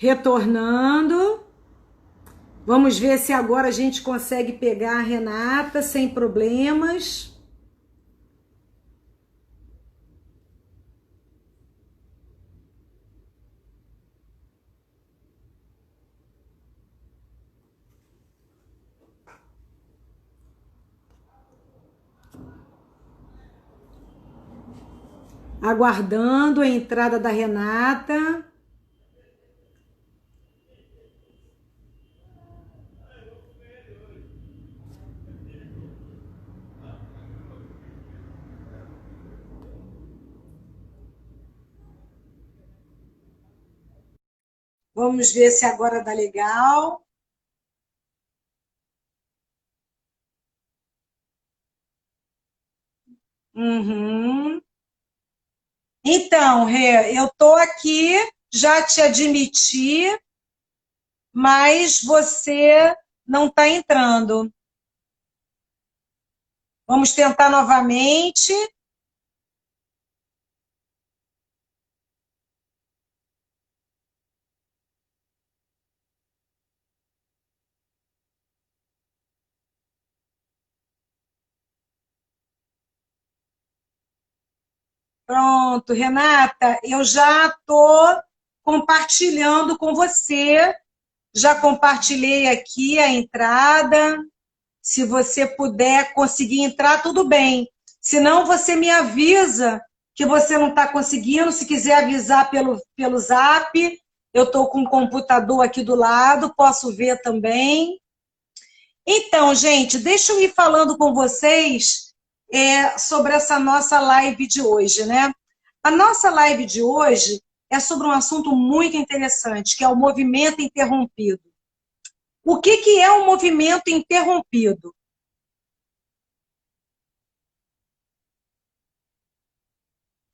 Retornando. Vamos ver se agora a gente consegue pegar a Renata sem problemas. Aguardando a entrada da Renata. Vamos ver se agora dá legal. Uhum. Então, Rê, eu tô aqui, já te admiti, mas você não está entrando. Vamos tentar novamente. Pronto, Renata, eu já estou compartilhando com você. Já compartilhei aqui a entrada. Se você puder conseguir entrar, tudo bem. Se não, você me avisa que você não está conseguindo. Se quiser avisar pelo Zap, eu estou com o computador aqui do lado, posso ver também. Então, gente, deixa eu ir falando com vocês sobre essa nossa live de hoje, né? A nossa live de hoje é sobre um assunto muito interessante, que é o movimento interrompido. O que é um movimento interrompido?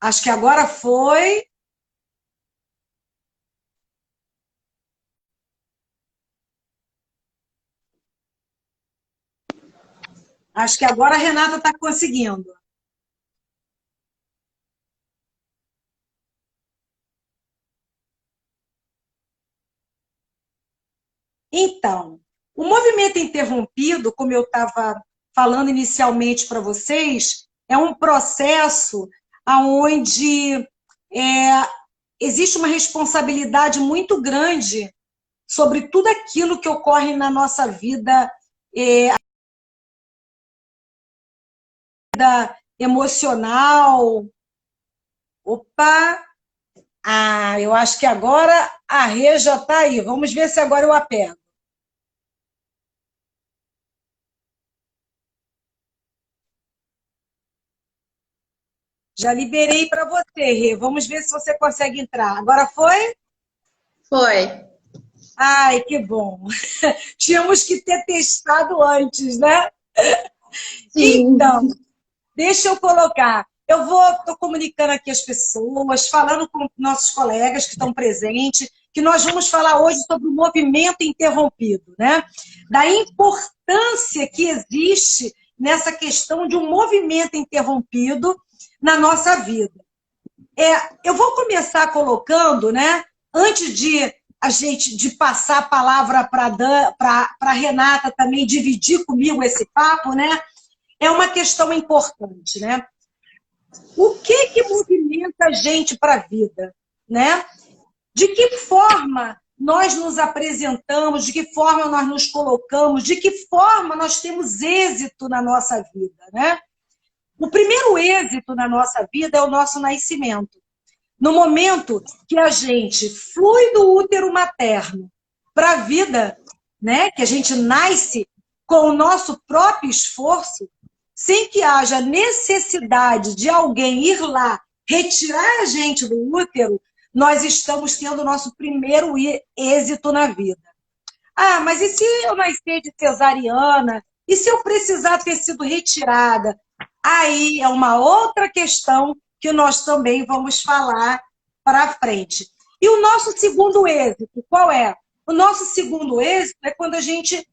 Acho que agora foi. Acho que agora a Renata está conseguindo. Então, o movimento interrompido, como eu estava falando inicialmente para vocês, é um processo onde existe uma responsabilidade muito grande sobre tudo aquilo que ocorre na nossa vida emocional. Opa! Ah, eu acho que agora a Rê já está aí. Vamos ver se agora eu a pego. Já liberei para você, Rê. Vamos ver se você consegue entrar. Agora foi? Foi. Ai, que bom. Tínhamos que ter testado antes, né? Sim. Então, deixa eu colocar. Estou comunicando aqui as pessoas, falando com nossos colegas que estão presentes, que nós vamos falar hoje sobre o movimento interrompido, né? Da importância que existe nessa questão de um movimento interrompido na nossa vida. Eu vou começar colocando, né? Antes de a gente de passar a palavra para a Renata também dividir comigo esse papo, né? É uma questão importante, né? O que movimenta a gente para a vida, né? De que forma nós nos apresentamos, de que forma nós nos colocamos, de que forma nós temos êxito na nossa vida, né? O primeiro êxito na nossa vida é o nosso nascimento. No momento que a gente flui do útero materno para a vida, né, que a gente nasce com o nosso próprio esforço, sem que haja necessidade de alguém ir lá retirar a gente do útero, nós estamos tendo o nosso primeiro êxito na vida. Ah, mas e se eu nascer de cesariana? E se eu precisar ter sido retirada? Aí é uma outra questão que nós também vamos falar para frente. E o nosso segundo êxito, qual é? O nosso segundo êxito é quando a gente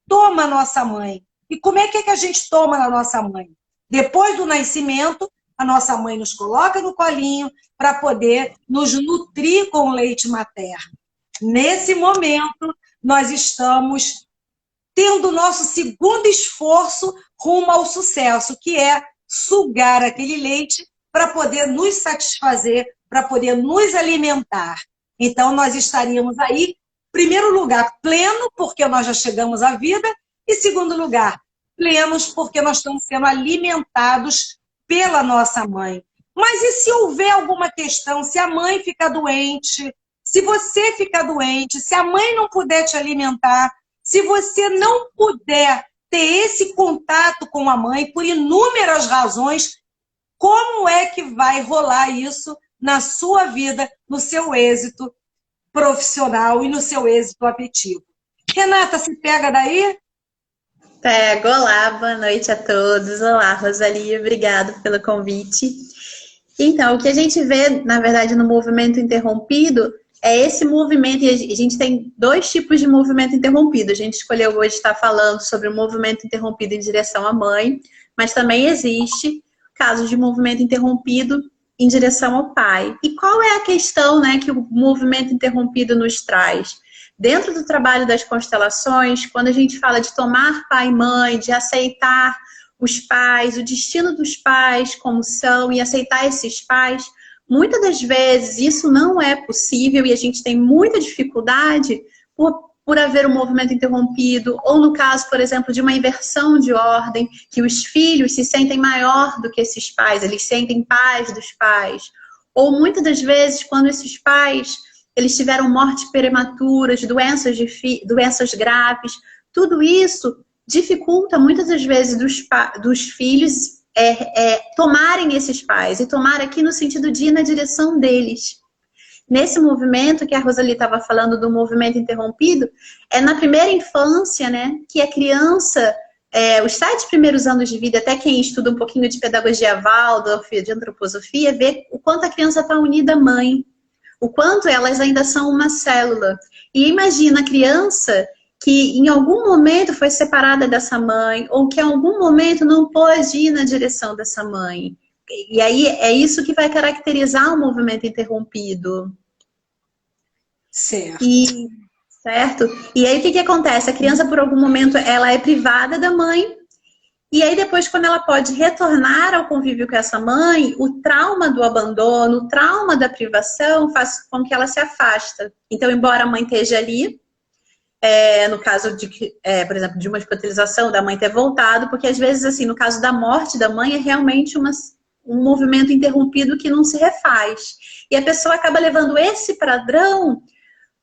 toma a nossa mãe. E como é que a gente toma na nossa mãe? Depois do nascimento, a nossa mãe nos coloca no colinho para poder nos nutrir com o leite materno. Nesse momento, nós estamos tendo o nosso segundo esforço rumo ao sucesso, que é sugar aquele leite para poder nos satisfazer, para poder nos alimentar. Então, nós estaríamos aí, em primeiro lugar, pleno, porque nós já chegamos à vida, e segundo lugar, plenos, porque nós estamos sendo alimentados pela nossa mãe. Mas e se houver alguma questão, se a mãe ficar doente, se você ficar doente, se a mãe não puder te alimentar, se você não puder ter esse contato com a mãe, por inúmeras razões, como é que vai rolar isso na sua vida, no seu êxito profissional e no seu êxito afetivo? Renata, se pega daí? Pego. Olá, boa noite a todos. Olá, Rosalia, obrigado pelo convite. Então, o que a gente vê, na verdade, no movimento interrompido é esse movimento, e a gente tem dois tipos de movimento interrompido. A gente escolheu hoje estar falando sobre o movimento interrompido em direção à mãe, mas também existe casos de movimento interrompido em direção ao pai. E qual é a questão, né, que o movimento interrompido nos traz? Dentro do trabalho das constelações, quando a gente fala de tomar pai e mãe, de aceitar os pais, o destino dos pais como são e aceitar esses pais, muitas das vezes isso não é possível e a gente tem muita dificuldade por haver um movimento interrompido, ou no caso, por exemplo, de uma inversão de ordem, que os filhos se sentem maior do que esses pais, eles sentem pais dos pais. Ou muitas das vezes, quando esses pais eles tiveram mortes prematuras, doenças graves, tudo isso dificulta muitas das vezes dos filhos tomarem esses pais, e tomar aqui no sentido de ir na direção deles. Nesse movimento que a Rosalie estava falando do movimento interrompido, é na primeira infância, né, que a criança, os 7 primeiros anos de vida, até quem estuda um pouquinho de pedagogia Waldorf, de antroposofia, vê o quanto a criança está unida à mãe, o quanto elas ainda são uma célula. E imagina a criança que em algum momento foi separada dessa mãe, ou que em algum momento não pôde ir na direção dessa mãe. E aí é isso que vai caracterizar o movimento interrompido. Certo. Certo? E aí o que acontece? A criança, por algum momento, ela é privada da mãe, e aí depois, quando ela pode retornar ao convívio com essa mãe, o trauma do abandono, o trauma da privação faz com que ela se afasta. Então, embora a mãe esteja ali, no caso de, por exemplo, de uma hospitalização, da mãe ter voltado, porque às vezes, assim, no caso da morte da mãe, é realmente um movimento interrompido que não se refaz. E a pessoa acaba levando esse padrão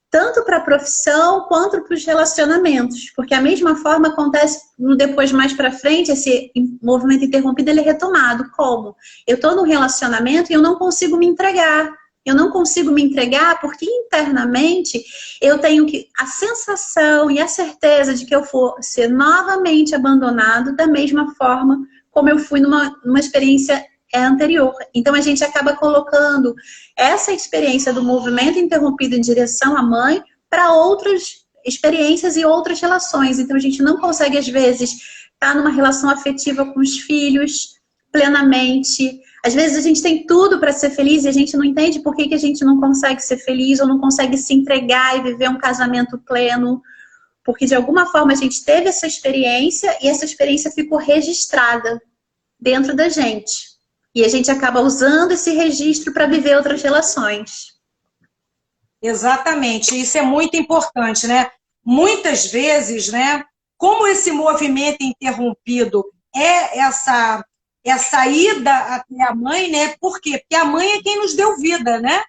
tanto para a profissão quanto para os relacionamentos, porque a mesma forma acontece depois, mais para frente, esse movimento interrompido ele é retomado. Como? Eu estou num relacionamento e eu não consigo me entregar. Eu não consigo me entregar porque internamente eu tenho a sensação e a certeza de que eu vou ser novamente abandonado da mesma forma como eu fui numa experiência anterior. Então a gente acaba colocando essa experiência do movimento interrompido em direção à mãe para outras experiências e outras relações. Então a gente não consegue, às vezes, estar numa relação afetiva com os filhos plenamente. Às vezes a gente tem tudo para ser feliz e a gente não entende por que a gente não consegue ser feliz ou não consegue se entregar e viver um casamento pleno. Porque de alguma forma a gente teve essa experiência e essa experiência ficou registrada dentro da gente. E a gente acaba usando esse registro para viver outras relações. Exatamente, isso é muito importante, né? Muitas vezes, né, como esse movimento interrompido é essa ida até a mãe, né? Por quê? Porque a mãe é quem nos deu vida, né?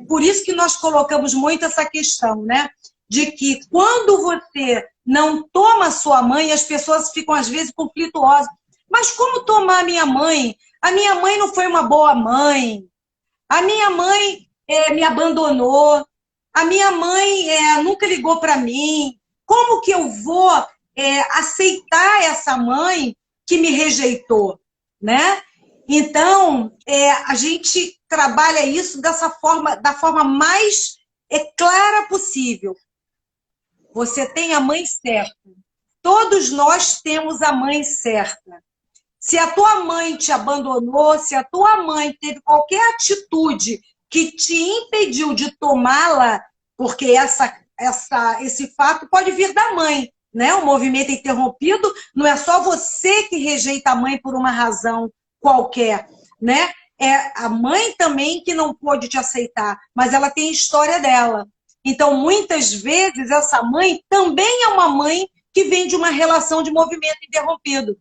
Por isso que nós colocamos muito essa questão, né? De que quando você não toma a sua mãe, as pessoas ficam às vezes conflituosas. Mas como tomar a minha mãe? A minha mãe não foi uma boa mãe. A minha mãe me abandonou. A minha mãe nunca ligou para mim. Como que eu vou aceitar essa mãe que me rejeitou, né? Então, a gente trabalha isso da forma mais clara possível. Você tem a mãe certa. Todos nós temos a mãe certa. Se a tua mãe te abandonou, se a tua mãe teve qualquer atitude que te impediu de tomá-la, porque esse fato pode vir da mãe, né? O movimento interrompido não é só você que rejeita a mãe por uma razão qualquer, né? É a mãe também que não pôde te aceitar, mas ela tem a história dela. Então, muitas vezes, essa mãe também é uma mãe que vem de uma relação de movimento interrompido,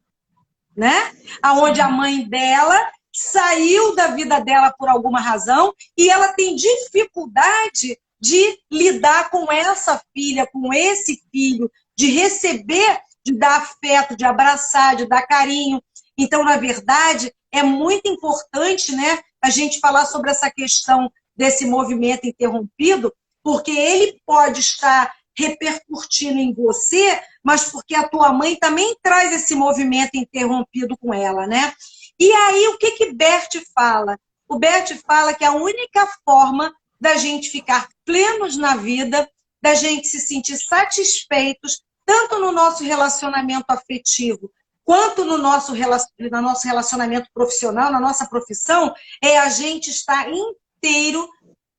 né? Aonde a mãe dela saiu da vida dela por alguma razão e ela tem dificuldade de lidar com essa filha, com esse filho, de receber, de dar afeto, de abraçar, de dar carinho. Então, na verdade, é muito importante, né, a gente falar sobre essa questão desse movimento interrompido, porque ele pode estar repercutindo em você, mas porque a tua mãe também traz esse movimento interrompido com ela, né? E aí, o que Bert fala? O Bert fala que a única forma da gente ficar plenos na vida, da gente se sentir satisfeitos, tanto no nosso relacionamento afetivo, quanto no nosso relacionamento profissional, na nossa profissão, é a gente estar inteiro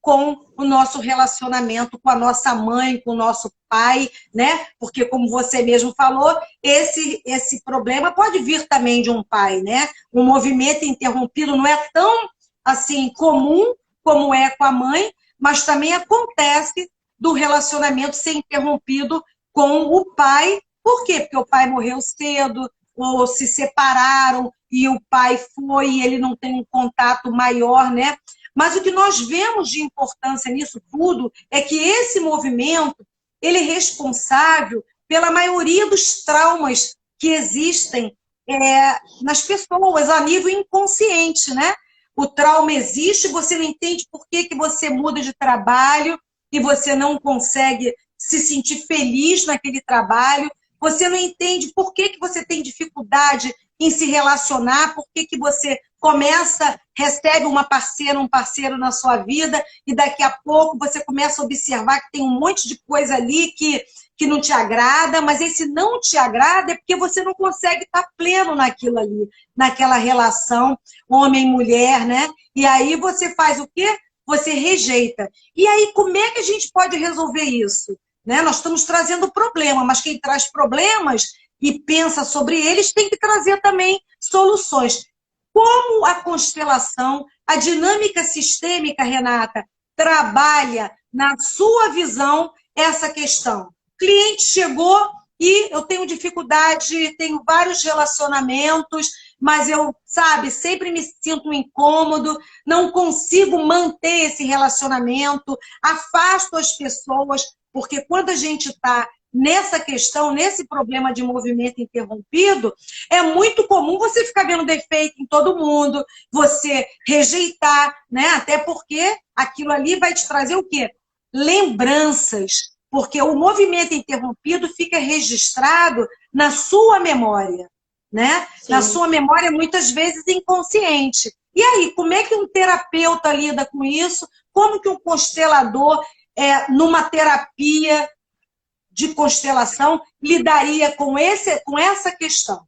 com o nosso relacionamento com a nossa mãe, com o nosso pai, né? Porque, como você mesmo falou, esse problema pode vir também de um pai, né? Um movimento interrompido não é tão, assim, comum como é com a mãe, mas também acontece do relacionamento ser interrompido com o pai. Por quê? Porque o pai morreu cedo, ou se separaram, e o pai foi, e ele não tem um contato maior, né? Mas o que nós vemos de importância nisso tudo é que esse movimento, ele é responsável pela maioria dos traumas que existem nas pessoas a nível inconsciente, né? O trauma existe, você não entende por que você muda de trabalho e você não consegue se sentir feliz naquele trabalho, você não entende por que você tem dificuldade em se relacionar, por que você recebe uma parceira, um parceiro na sua vida, e daqui a pouco você começa a observar que tem um monte de coisa ali que não te agrada, mas esse não te agrada é porque você não consegue estar pleno naquilo ali, naquela relação homem-mulher, né? E aí você faz o quê? Você rejeita. E aí, como é que a gente pode resolver isso? Né? Nós estamos trazendo problema, mas quem traz problemas e pensa sobre eles tem que trazer também soluções. Como a constelação, a dinâmica sistêmica, Renata, trabalha na sua visão essa questão? O cliente chegou e eu tenho dificuldade, tenho vários relacionamentos, mas eu, sempre me sinto incômodo, não consigo manter esse relacionamento, afasto as pessoas, porque quando a gente está nessa questão, nesse problema de movimento interrompido, é muito comum você ficar vendo defeito em todo mundo, você rejeitar, né? Até porque aquilo ali vai te trazer o quê? Lembranças, porque o movimento interrompido fica registrado na sua memória, né? Sim. Na sua memória, muitas vezes inconsciente. E aí, como é que um terapeuta lida com isso? Como que um constelador, numa terapia de constelação, lidaria com essa questão?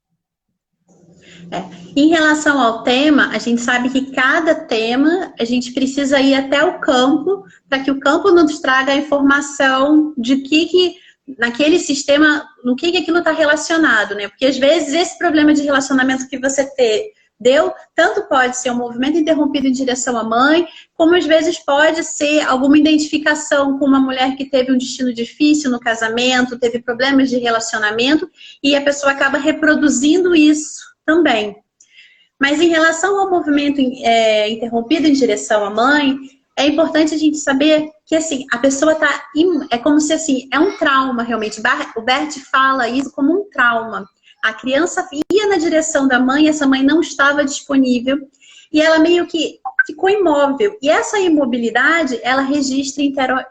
Em relação ao tema, a gente sabe que cada tema a gente precisa ir até o campo para que o campo nos traga a informação de que naquele sistema, no que aquilo está relacionado, né? Porque às vezes esse problema de relacionamento que você deu, tanto pode ser um movimento interrompido em direção à mãe, como às vezes pode ser alguma identificação com uma mulher que teve um destino difícil no casamento, teve problemas de relacionamento, e a pessoa acaba reproduzindo isso também. Mas em relação ao movimento interrompido em direção à mãe, é importante a gente saber que assim, a pessoa está... É como se assim, é um trauma realmente. O Bert fala isso como um trauma. A criança ia na direção da mãe, essa mãe não estava disponível e ela meio que ficou imóvel. E essa imobilidade, ela registra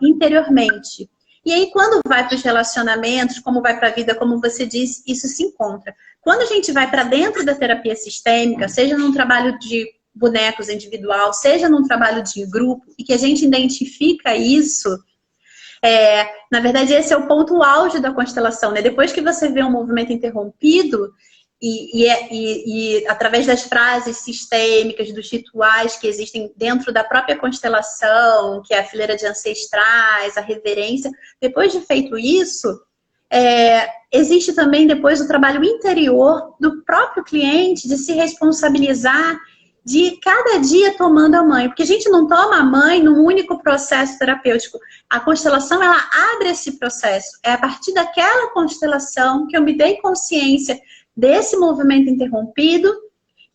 interiormente. E aí, quando vai para os relacionamentos, como vai para a vida, como você disse, isso se encontra. Quando a gente vai para dentro da terapia sistêmica, seja num trabalho de bonecos individual, seja num trabalho de grupo, e que a gente identifica isso, na verdade, esse é o ponto auge da constelação, né? Depois que você vê um movimento interrompido, E através das frases sistêmicas, dos rituais que existem dentro da própria constelação, que é a fileira de ancestrais, a reverência, depois de feito isso, existe também depois o trabalho interior do próprio cliente de se responsabilizar de cada dia tomando a mãe, porque a gente não toma a mãe num único processo terapêutico. A constelação, ela abre esse processo. É a partir daquela constelação que eu me dei consciência desse movimento interrompido,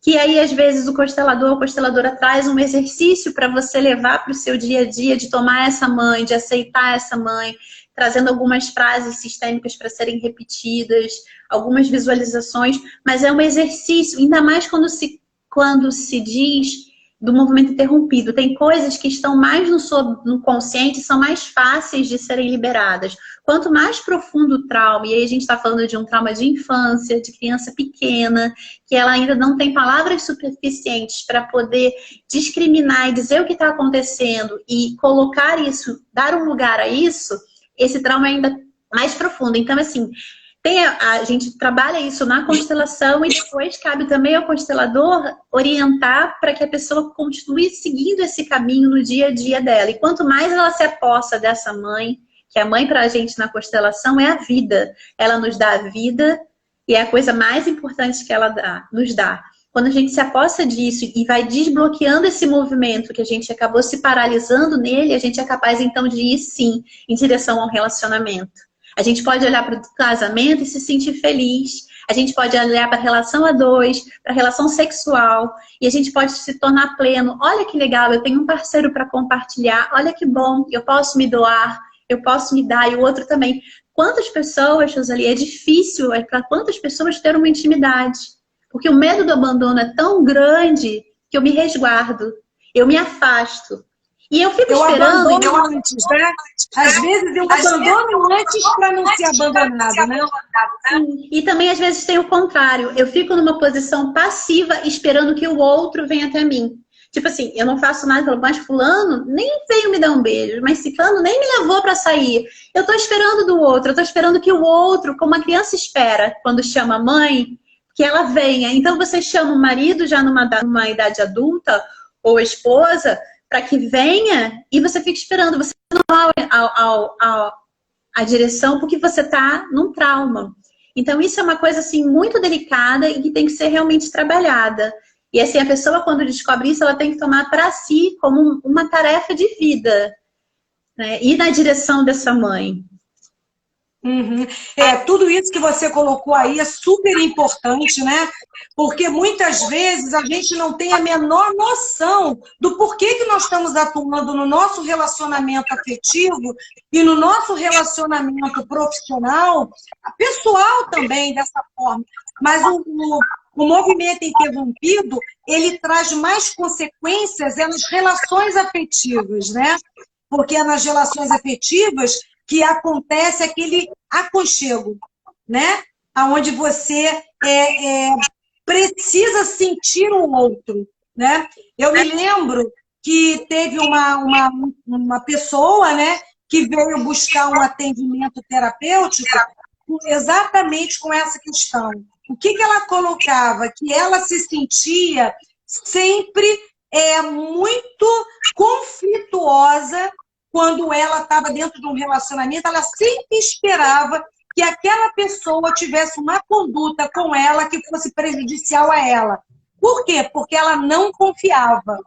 que aí às vezes o constelador ou consteladora traz um exercício para você levar para o seu dia a dia, de tomar essa mãe, de aceitar essa mãe, trazendo algumas frases sistêmicas para serem repetidas, algumas visualizações, mas é um exercício, ainda mais quando se diz do movimento interrompido. Tem coisas que estão mais no consciente, são mais fáceis de serem liberadas. Quanto mais profundo o trauma, e aí a gente está falando de um trauma de infância, de criança pequena, que ela ainda não tem palavras suficientes para poder discriminar e dizer o que está acontecendo e colocar isso, dar um lugar a isso, esse trauma é ainda mais profundo. Então, assim, a gente trabalha isso na constelação e depois cabe também ao constelador orientar para que a pessoa continue seguindo esse caminho no dia a dia dela. E quanto mais ela se apossa dessa mãe, que a mãe para a gente na constelação é a vida. Ela nos dá a vida e é a coisa mais importante que ela nos dá. Quando a gente se apossa disso e vai desbloqueando esse movimento que a gente acabou se paralisando nele, a gente é capaz então de ir sim em direção ao relacionamento. A gente pode olhar para o casamento e se sentir feliz. A gente pode olhar para a relação a dois, para a relação sexual. E a gente pode se tornar pleno. Olha que legal, eu tenho um parceiro para compartilhar. Olha que bom, eu posso me doar, eu posso me dar e o outro também. Quantas pessoas, Rosalie, é difícil para quantas pessoas ter uma intimidade? Porque o medo do abandono é tão grande que eu me resguardo, eu me afasto. E eu fico esperando... Eu abandono antes, né? Às vezes eu abandono antes para não ser abandonada, né? E também às vezes tem o contrário. Eu fico numa posição passiva esperando que o outro venha até mim. Tipo assim, eu não faço nada, mas fulano nem veio me dar um beijo, mas ciclano nem me levou para sair. Eu tô esperando do outro, eu tô esperando que o outro, como a criança espera quando chama a mãe, que ela venha. Então você chama o marido já numa idade adulta, ou a esposa, para que venha e você fica esperando. Você não vai a direção porque você está num trauma. Então isso é uma coisa assim muito delicada e que tem que ser realmente trabalhada. E assim, a pessoa quando descobre isso, ela tem que tomar para si como uma tarefa de vida, né? Ir na direção dessa mãe. Uhum. Tudo isso que você colocou aí é super importante, né? Porque muitas vezes a gente não tem a menor noção do porquê que nós estamos atuando no nosso relacionamento afetivo e no nosso relacionamento profissional, pessoal também, dessa forma. Mas o movimento interrompido, ele traz mais consequências nas relações afetivas, né? Porque é nas relações afetivas que acontece aquele aconchego, né? Onde você precisa sentir o outro, né? Eu me lembro que teve uma pessoa, né, que veio buscar um atendimento terapêutico exatamente com essa questão. O que ela colocava? Que ela se sentia sempre muito conflituosa quando ela estava dentro de um relacionamento, ela sempre esperava que aquela pessoa tivesse uma conduta com ela que fosse prejudicial a ela. Por quê? Porque ela não confiava.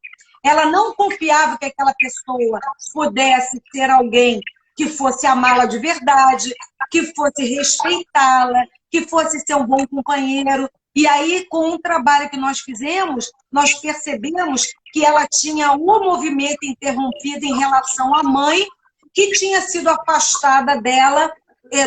Ela não confiava que aquela pessoa pudesse ser alguém que fosse amá-la de verdade, que fosse respeitá-la, que fosse ser um bom companheiro. E aí, com o trabalho que nós fizemos, nós percebemos que ela tinha o movimento interrompido em relação à mãe, que tinha sido afastada dela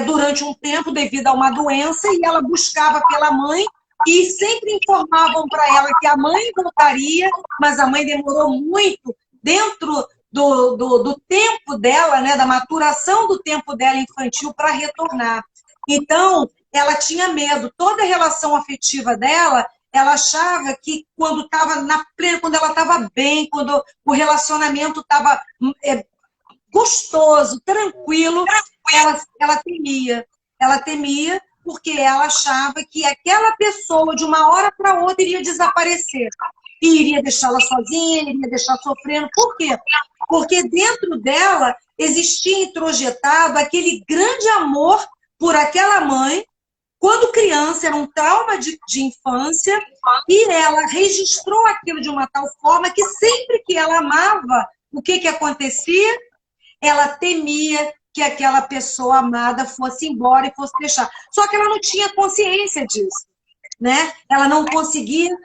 durante um tempo devido a uma doença, e ela buscava pela mãe, e sempre informavam para ela que a mãe voltaria, mas a mãe demorou muito dentro do tempo dela, né, da maturação do tempo dela infantil para retornar. Então, ela tinha medo. Toda a relação afetiva dela, ela achava que quando estava na plena, quando ela estava bem, quando o relacionamento estava gostoso, tranquilo, ela temia. Ela temia porque ela achava que aquela pessoa, de uma hora para outra, iria desaparecer. E iria deixá-la sozinha, iria deixar sofrendo. Por quê? Porque dentro dela existia introjetado aquele grande amor por aquela mãe, quando criança, era um trauma de infância, e ela registrou aquilo de uma tal forma que sempre que ela amava, o que acontecia? Ela temia que aquela pessoa amada fosse embora e fosse deixar. Só que ela não tinha consciência disso, né? Ela não conseguia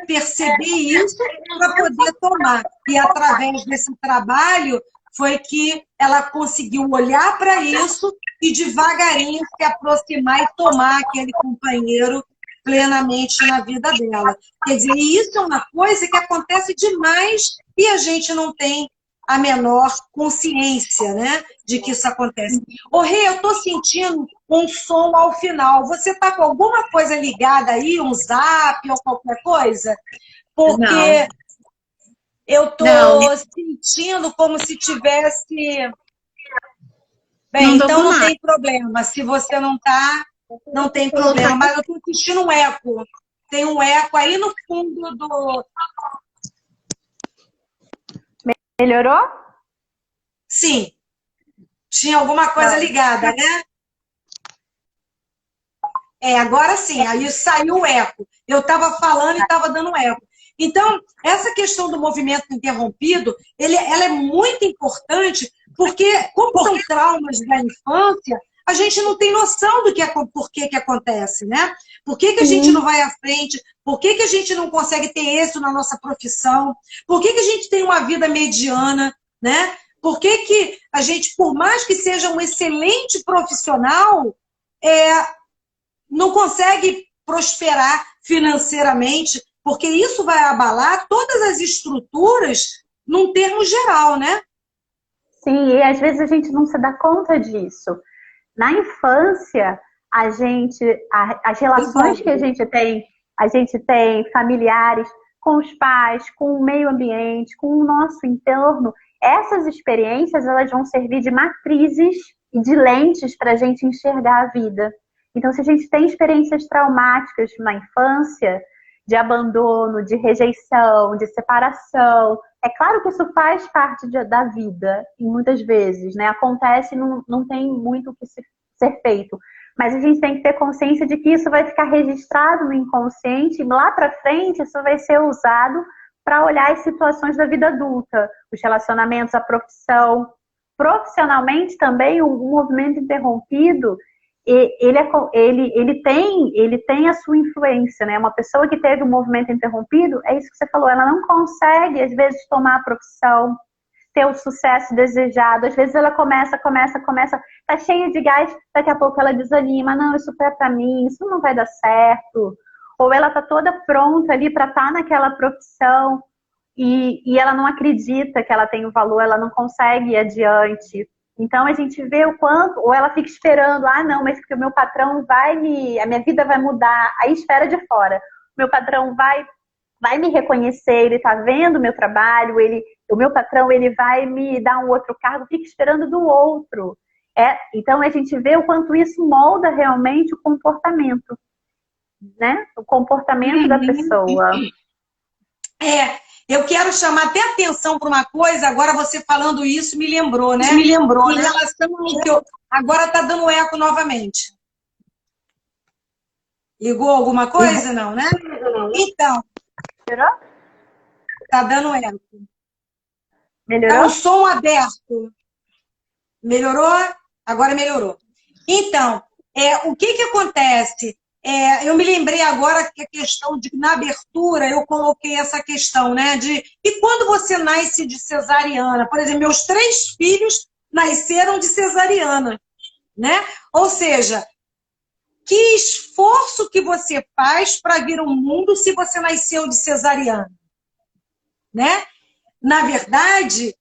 perceber isso para poder tomar. E através desse trabalho foi que ela conseguiu olhar para isso e devagarinho se aproximar e tomar aquele companheiro plenamente na vida dela. Quer dizer, isso é uma coisa que acontece demais e a gente não tem a menor consciência, né, de que isso acontece. Ô, Rê, eu estou sentindo um som ao final. Você está com alguma coisa ligada aí, um zap ou qualquer coisa? Porque Não. eu estou sentindo como se tivesse... Bem, então não tem problema. Se você não está, não tem problema. Mas eu estou sentindo um eco. Tem um eco aí no fundo do... Melhorou? Sim. Tinha alguma coisa ligada, né? Agora sim. Aí saiu o eco. Eu estava falando e estava dando eco. Então, essa questão do movimento interrompido, ela é muito importante, porque, como são traumas da infância, a gente não tem noção do por que acontece, né? Por que a gente não vai à frente? Por que a gente não consegue ter êxito na nossa profissão? Por que a gente tem uma vida mediana, né? Por que a gente, por mais que seja um excelente profissional, não consegue prosperar financeiramente? Porque isso vai abalar todas as estruturas num termo geral, né? Sim, e às vezes a gente não se dá conta disso. Na infância, as relações que a gente tem familiares, com os pais, com o meio ambiente, com o nosso entorno, essas experiências elas vão servir de matrizes e de lentes para a gente enxergar a vida. Então, se a gente tem experiências traumáticas na infância, de abandono, de rejeição, de separação, é claro que isso faz parte da vida, e muitas vezes, né? Acontece e não tem muito o que ser feito. Mas a gente tem que ter consciência de que isso vai ficar registrado no inconsciente e lá para frente isso vai ser usado para olhar as situações da vida adulta, os relacionamentos, a profissão. Profissionalmente também, o movimento interrompido, ele tem a sua influência, né? Uma pessoa que teve um movimento interrompido, é isso que você falou, ela não consegue, às vezes, tomar a profissão, ter o sucesso desejado. Às vezes ela começa, tá cheia de gás, daqui a pouco ela desanima, não, isso não é pra mim, isso não vai dar certo. Ou ela tá toda pronta ali para estar naquela profissão e ela não acredita que ela tem o valor, ela não consegue ir adiante. Então a gente vê o quanto, ou ela fica esperando, não, mas porque o meu patrão a minha vida vai mudar, aí espera de fora. O meu patrão vai me reconhecer, ele tá vendo o meu trabalho, o meu patrão ele vai me dar um outro cargo, fica esperando do outro. Então a gente vê o quanto isso molda realmente o comportamento, né? O comportamento da pessoa. Eu quero chamar até atenção para uma coisa, agora você falando isso me lembrou, né? Em relação ao que agora tá dando eco novamente. Ligou alguma coisa? Não, né? Então. Melhorou? Tá dando eco. Melhorou? É um som aberto. Melhorou? Agora melhorou. Então, o que acontece? Eu me lembrei agora que a questão de, na abertura, eu coloquei essa questão, né? E quando você nasce de cesariana? Por exemplo, meus 3 filhos nasceram de cesariana, né? Ou seja, que esforço que você faz para vir ao mundo se você nasceu de cesariana, né? Na verdade,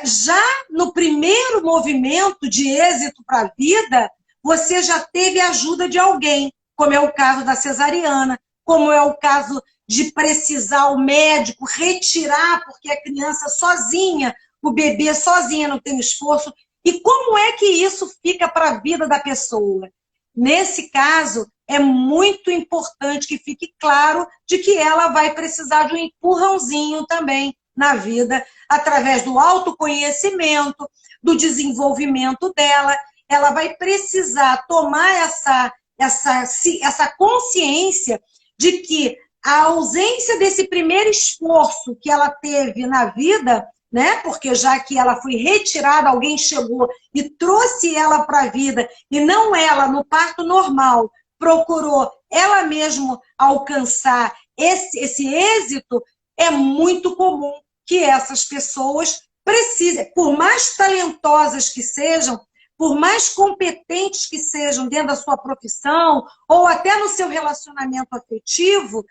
já no primeiro movimento de êxito para a vida, você já teve a ajuda de alguém, como é o caso da cesariana, como é o caso de precisar o médico retirar, porque a criança sozinha, o bebê sozinha não tem esforço. E como é que isso fica para a vida da pessoa? nesse caso, é muito importante que fique claro de que ela vai precisar de um empurrãozinho também na vida, através do autoconhecimento, do desenvolvimento dela. Ela vai precisar tomar essa consciência de que a ausência desse primeiro esforço que ela teve na vida, né? Porque já que ela foi retirada, alguém chegou e trouxe ela para a vida, e não ela, no parto normal, procurou ela mesma alcançar esse êxito, é muito comum que essas pessoas precisem, por mais talentosas que sejam, por mais competentes que sejam dentro da sua profissão, ou até no seu relacionamento afetivo,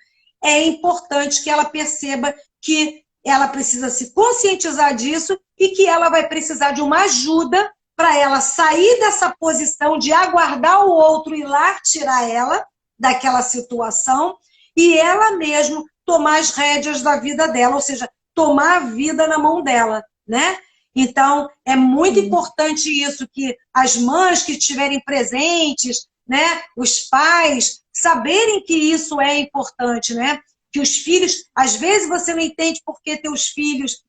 é importante que ela perceba que ela precisa se conscientizar disso e que ela vai precisar de uma ajuda para ela sair dessa posição de aguardar o outro ir lá tirar ela daquela situação e ela mesma tomar as rédeas da vida dela, ou seja, tomar a vida na mão dela, né? Então, é muito importante isso, que as mães que estiverem presentes, né, os pais, saberem que isso é importante, né? Que os filhos, às vezes você não entende porque teus filhos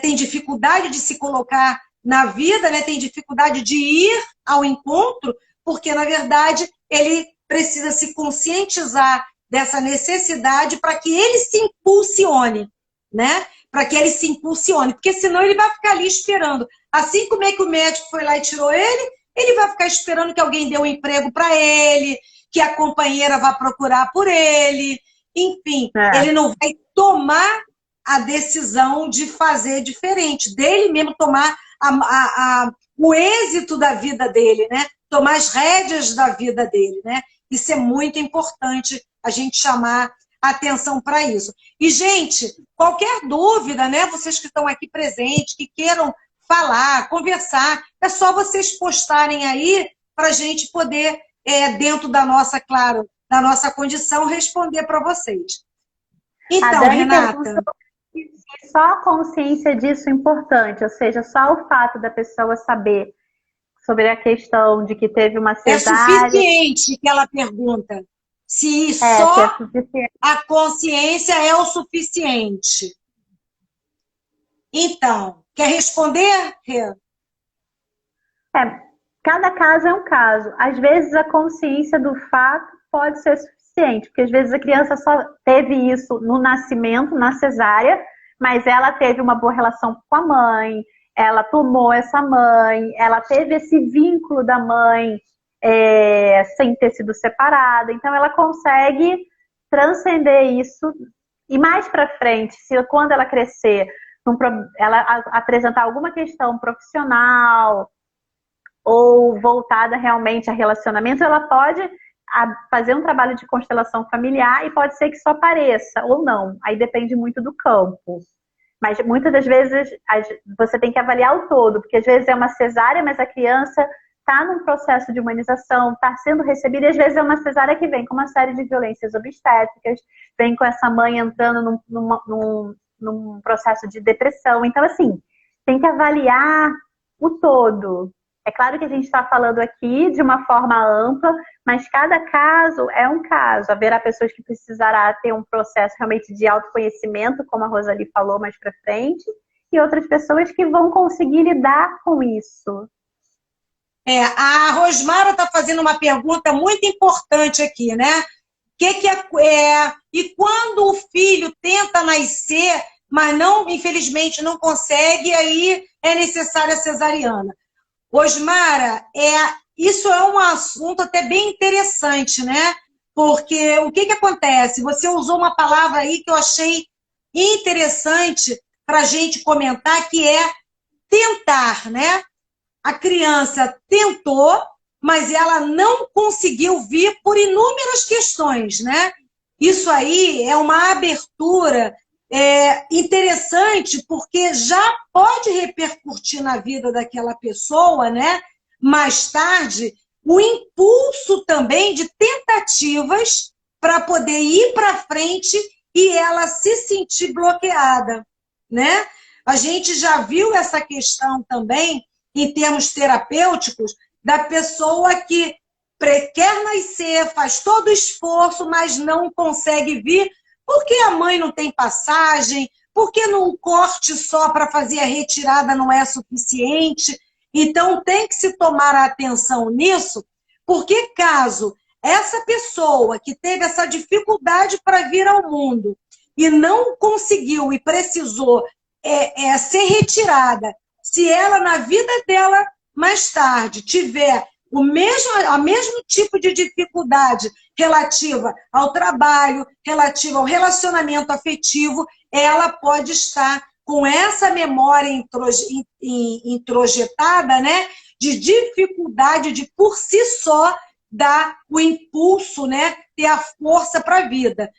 têm dificuldade de se colocar na vida, né? Tem dificuldade de ir ao encontro, porque, na verdade, ele precisa se conscientizar dessa necessidade para que ele se impulsione, né? Para que ele se impulsione, porque senão ele vai ficar ali esperando. Assim como é que o médico foi lá e tirou ele vai ficar esperando que alguém dê um emprego para ele, que a companheira vá procurar por ele, enfim, ele não vai tomar a decisão de fazer diferente, dele mesmo tomar o êxito da vida dele, né? Tomar as rédeas da vida dele, né? Isso é muito importante a gente chamar atenção para isso. E, gente, qualquer dúvida, né? Vocês que estão aqui presentes, que queiram falar, conversar, é só vocês postarem aí para a gente poder, dentro da nossa, claro, da nossa condição, responder para vocês. Então, Renata... Só a consciência disso é importante, ou seja, só o fato da pessoa saber sobre a questão de que teve uma cesárea... É suficiente que ela pergunta. Se só a consciência é o suficiente. Então, quer responder, Rê? Cada caso é um caso. Às vezes a consciência do fato pode ser suficiente, porque às vezes a criança só teve isso no nascimento, na cesárea, mas ela teve uma boa relação com a mãe, ela tomou essa mãe, ela teve esse vínculo da mãe sem ter sido separada, então ela consegue transcender isso e mais para frente, se quando ela crescer, ela apresentar alguma questão profissional ou voltada realmente a relacionamento, ela pode fazer um trabalho de constelação familiar e pode ser que só apareça ou não, aí depende muito do campo. Mas muitas das vezes você tem que avaliar o todo, porque às vezes é uma cesárea, mas a criança está num processo de humanização, está sendo recebida, e às vezes é uma cesárea que vem com uma série de violências obstétricas, vem com essa mãe entrando num processo de depressão. Então, assim, tem que avaliar o todo. É claro que a gente está falando aqui de uma forma ampla, mas cada caso é um caso. Haverá pessoas que precisará ter um processo realmente de autoconhecimento, como a Rosali falou mais para frente, e outras pessoas que vão conseguir lidar com isso. A Rosmara está fazendo uma pergunta muito importante aqui, né? E quando o filho tenta nascer, mas não, infelizmente, não consegue, aí é necessária a cesariana. Rosmara, isso é um assunto até bem interessante, né? Porque o que acontece? Você usou uma palavra aí que eu achei interessante para a gente comentar, que é tentar, né? A criança tentou, mas ela não conseguiu vir por inúmeras questões, né? Isso aí é uma abertura interessante, porque já pode repercutir na vida daquela pessoa, né? Mais tarde, o impulso também de tentativas para poder ir para frente e ela se sentir bloqueada, né? A gente já viu essa questão também, em termos terapêuticos, da pessoa que quer nascer, faz todo o esforço, mas não consegue vir, porque a mãe não tem passagem, porque num corte só para fazer a retirada não é suficiente. Então tem que se tomar atenção nisso, porque caso essa pessoa que teve essa dificuldade para vir ao mundo e não conseguiu e precisou ser retirada, se ela na vida dela mais tarde tiver o mesmo tipo de dificuldade relativa ao trabalho, relativa ao relacionamento afetivo, ela pode estar com essa memória introjetada, né, de dificuldade de, por si só, dar o impulso, né, ter a força para a vida.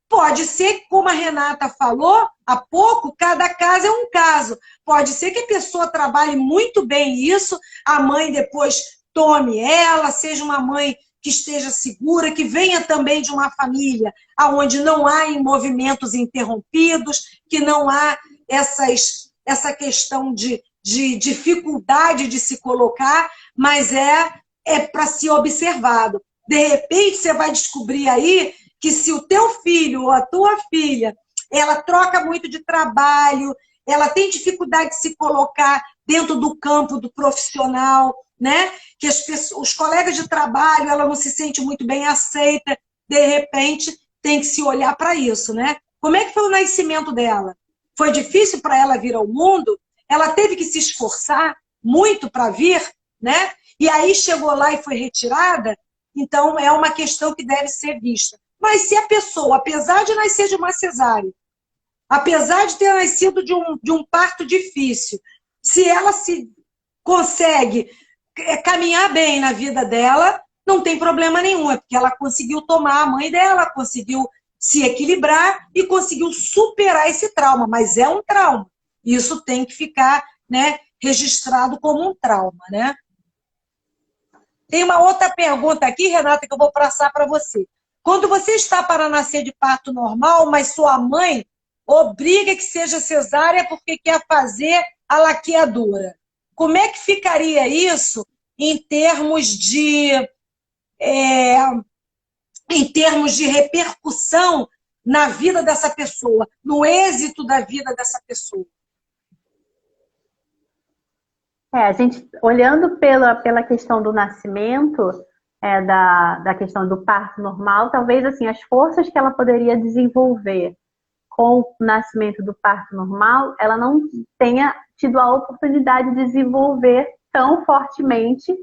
Pode ser, como a Renata falou há pouco, cada caso é um caso. Pode ser que a pessoa trabalhe muito bem isso, a mãe depois tome ela, seja uma mãe que esteja segura, que venha também de uma família onde não há movimentos interrompidos, que não há essa questão de dificuldade de se colocar, mas é para ser observado. De repente, você vai descobrir aí que se o teu filho ou a tua filha, ela troca muito de trabalho, ela tem dificuldade de se colocar dentro do campo do profissional, né? Que os colegas de trabalho, ela não se sente muito bem aceita, de repente tem que se olhar para isso, né? Como é que foi o nascimento dela? Foi difícil para ela vir ao mundo? Ela teve que se esforçar muito para vir, né? E aí chegou lá e foi retirada? Então é uma questão que deve ser vista. Mas se a pessoa, apesar de nascer de uma cesárea, apesar de ter nascido de um parto difícil, se ela se consegue caminhar bem na vida dela, não tem problema nenhum, é porque ela conseguiu tomar a mãe dela, conseguiu se equilibrar e conseguiu superar esse trauma, mas é um trauma. Isso tem que ficar, né, registrado como um trauma, né? Tem uma outra pergunta aqui, Renata, que eu vou passar para você. Quando você está para nascer de parto normal, mas sua mãe obriga que seja cesárea porque quer fazer a laqueadura, como é que ficaria isso em termos de repercussão na vida dessa pessoa, no êxito da vida dessa pessoa? A gente, olhando pela questão do nascimento, da questão do parto normal, talvez assim, as forças que ela poderia desenvolver com o nascimento do parto normal, ela não tenha tido a oportunidade de desenvolver tão fortemente.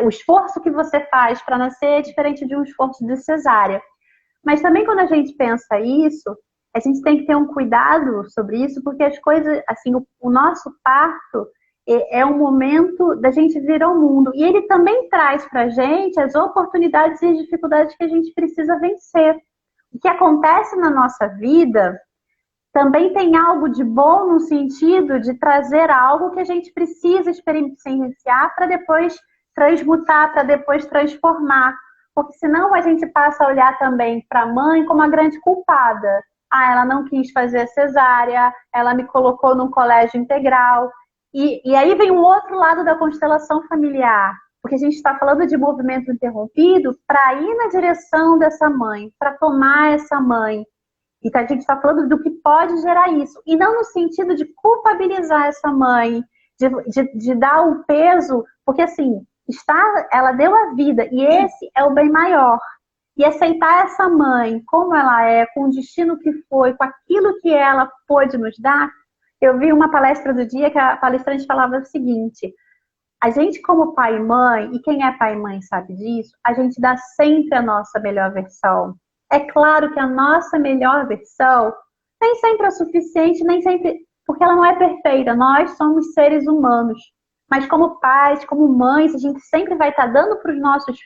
O esforço que você faz para nascer é diferente de um esforço de cesárea. Mas também quando a gente pensa isso, a gente tem que ter um cuidado sobre isso, porque as coisas, assim, o nosso parto é um momento da gente vir ao mundo. E ele também traz para a gente as oportunidades e as dificuldades que a gente precisa vencer. O que acontece na nossa vida também tem algo de bom no sentido de trazer algo que a gente precisa experienciar para depois transmutar, para depois transformar. Porque senão a gente passa a olhar também para a mãe como a grande culpada. Ela não quis fazer cesárea, ela me colocou num colégio integral. E aí vem um outro lado da constelação familiar, porque a gente está falando de movimento interrompido para ir na direção dessa mãe, para tomar essa mãe. Então a gente está falando do que pode gerar isso, e não no sentido de culpabilizar essa mãe, de dar o peso, porque assim, ela deu a vida, e esse é o bem maior. E aceitar essa mãe como ela é, com o destino que foi, com aquilo que ela pôde nos dar. Eu vi uma palestra do dia que a palestrante falava o seguinte: a gente como pai e mãe, e quem é pai e mãe sabe disso, a gente dá sempre a nossa melhor versão. É claro que a nossa melhor versão nem sempre é suficiente, nem sempre, porque ela não é perfeita, nós somos seres humanos. Mas como pais, como mães, a gente sempre vai estar dando para os nossos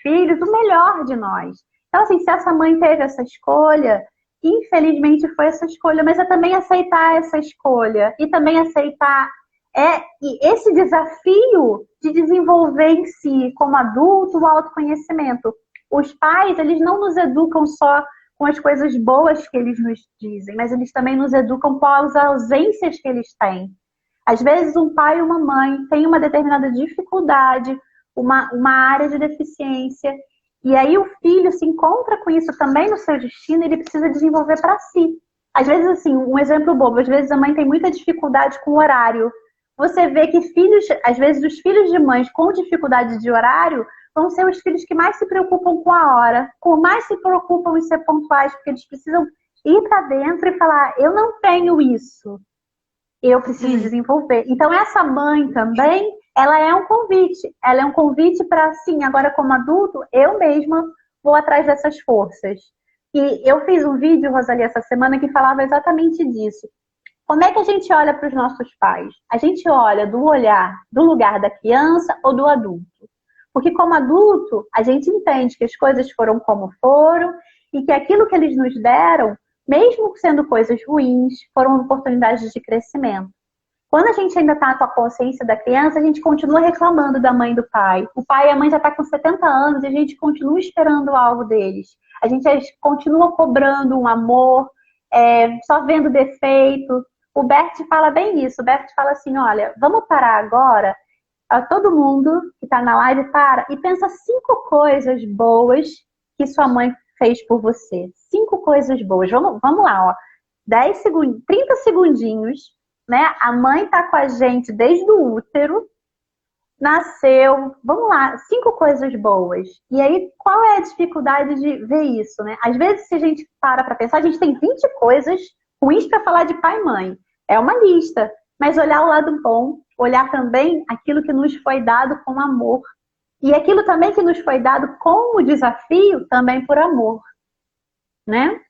filhos o melhor de nós. Então assim, se essa mãe teve essa escolha, infelizmente foi essa escolha, mas é também aceitar essa escolha e também aceitar e esse desafio de desenvolver em si, como adulto, o autoconhecimento. Os pais, eles não nos educam só com as coisas boas que eles nos dizem, mas eles também nos educam com as ausências que eles têm. Às vezes um pai e uma mãe têm uma determinada dificuldade, uma área de deficiência. E aí o filho se encontra com isso também no seu destino, e ele precisa desenvolver para si. Às vezes, assim, um exemplo bobo, às vezes a mãe tem muita dificuldade com o horário. Você vê que filhos, às vezes os filhos de mães com dificuldade de horário vão ser os filhos que mais se preocupam com a hora, mais se preocupam em ser pontuais, porque eles precisam ir para dentro e falar, eu não tenho isso, eu preciso desenvolver. Então essa mãe também, ela é um convite para, sim, agora como adulto, eu mesma vou atrás dessas forças. E eu fiz um vídeo, Rosalie, essa semana que falava exatamente disso. Como é que a gente olha para os nossos pais? A gente olha do lugar da criança ou do adulto? Porque como adulto, a gente entende que as coisas foram como foram e que aquilo que eles nos deram, mesmo sendo coisas ruins, foram oportunidades de crescimento. Quando a gente ainda está com a consciência da criança, a gente continua reclamando da mãe e do pai. O pai e a mãe já estão com 70 anos e a gente continua esperando algo deles. A gente continua cobrando um amor, só vendo defeito. O Bert fala bem isso. O Bert fala assim, olha, vamos parar agora. Todo mundo que está na live para e pensa 5 coisas boas que sua mãe fez por você. 5 coisas boas. Vamos lá, ó. 10 segundos, 30 segundinhos, né? A mãe está com a gente desde o útero, nasceu. Vamos lá, 5 coisas boas. E aí, qual é a dificuldade de ver isso, né? Às vezes, se a gente para pensar, a gente tem 20 coisas ruins para falar de pai e mãe. É uma lista. Mas olhar o lado bom, olhar também aquilo que nos foi dado com amor. E aquilo também que nos foi dado com o desafio, também por amor. Né?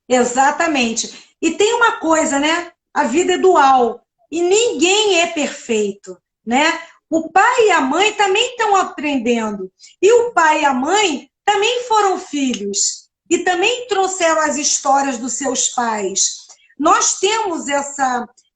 Exatamente. E tem uma coisa, né? A vida é dual. E ninguém é perfeito, né? O pai e a mãe também estão aprendendo. E o pai e a mãe também foram filhos. E também trouxeram as histórias dos seus pais. Nós temos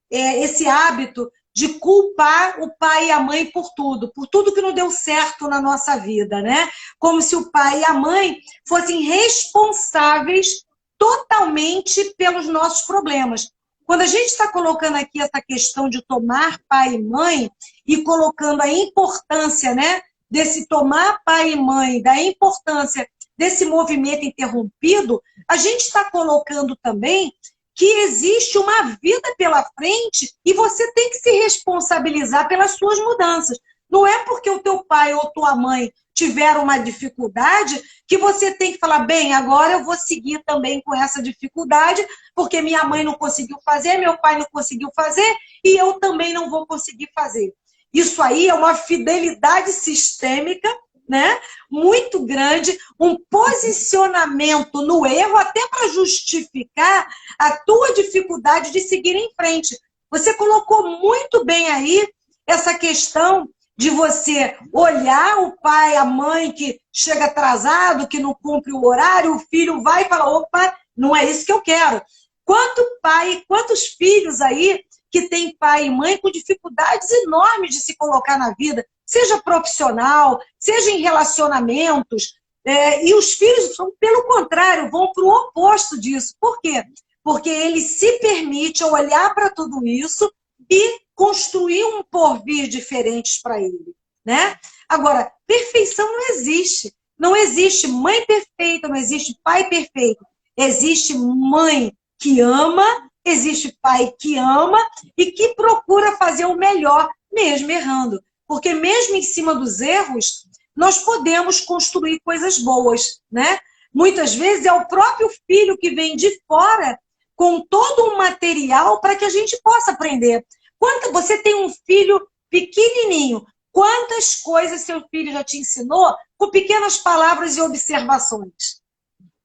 esse hábito de culpar o pai e a mãe por tudo que não deu certo na nossa vida, né? Como se o pai e a mãe fossem responsáveis totalmente pelos nossos problemas. Quando a gente está colocando aqui essa questão de tomar pai e mãe e colocando a importância, né, desse tomar pai e mãe, da importância desse movimento interrompido, a gente está colocando também que existe uma vida pela frente e você tem que se responsabilizar pelas suas mudanças. Não é porque o teu pai ou tua mãe tiveram uma dificuldade que você tem que falar, bem, agora eu vou seguir também com essa dificuldade, porque minha mãe não conseguiu fazer, meu pai não conseguiu fazer, e eu também não vou conseguir fazer. Isso aí é uma fidelidade sistêmica, né? Muito grande, um posicionamento no erro, até para justificar a tua dificuldade de seguir em frente. Você colocou muito bem aí essa questão de você olhar o pai, a mãe que chega atrasado, que não cumpre o horário, o filho vai e fala, opa, não é isso que eu quero. Quantos filhos aí que tem pai e mãe com dificuldades enormes de se colocar na vida, seja profissional, seja em relacionamentos, e os filhos, pelo contrário, vão para o oposto disso. Por quê? Porque ele se permite olhar para tudo isso e construir um porvir diferente para ele, né? Agora, perfeição não existe. Não existe mãe perfeita, não existe pai perfeito. Existe mãe que ama, existe pai que ama e que procura fazer o melhor, mesmo errando. Porque mesmo em cima dos erros, nós podemos construir coisas boas, né? Muitas vezes é o próprio filho que vem de fora com todo um material para que a gente possa aprender. Você tem um filho pequenininho, quantas coisas seu filho já te ensinou com pequenas palavras e observações?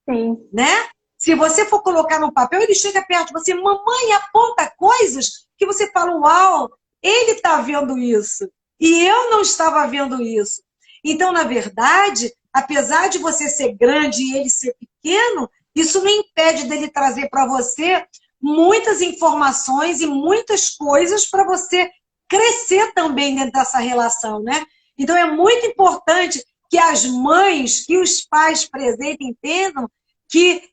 Sim. Né? Se você for colocar no papel, ele chega perto de você, mamãe, aponta coisas que você fala, uau, ele está vendo isso. E eu não estava vendo isso. Então, na verdade, apesar de você ser grande e ele ser pequeno, isso não impede dele trazer para você muitas informações e muitas coisas para você crescer também dentro dessa relação, né? Então, é muito importante que as mães, que os pais presentes entendam que